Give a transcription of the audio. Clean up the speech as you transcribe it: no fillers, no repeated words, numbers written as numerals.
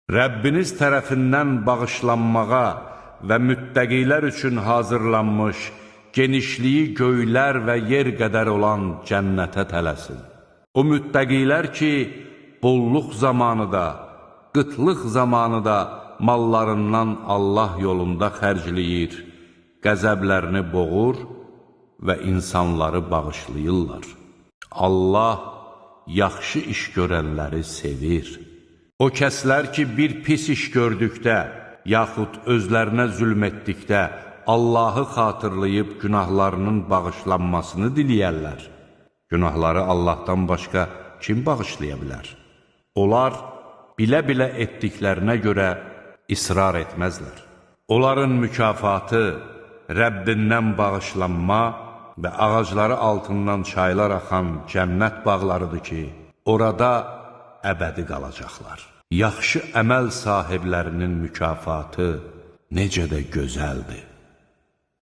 Rəbbiniz tərəfindən bağışlanmağa və müttəqilər üçün hazırlanmış, genişliyi göylər və yer qədər olan cənnətə tələsin. O müttəqilər ki, bolluq zamanı da, qıtlıq zamanı da mallarından Allah yolunda xərcləyir, qəzəblərini boğur və insanları bağışlayırlar. Allah yaxşı iş görənləri sevir. O kəslər ki, bir pis iş gördükdə, yaxud özlərinə zülm etdikdə, Allahı xatırlayıb günahlarının bağışlanmasını diləyərlər. Günahları Allahdan başqa kim bağışlaya bilər? Onlar bilə-bilə etdiklərinə görə israr etməzlər. Onların mükafatı Rəbbindən bağışlanma və ağacları altından çaylar axan cənnət bağlarıdır ki, orada əbədi qalacaqlar. Yaxşı əməl sahiblərinin mükafatı necə də gözəldir.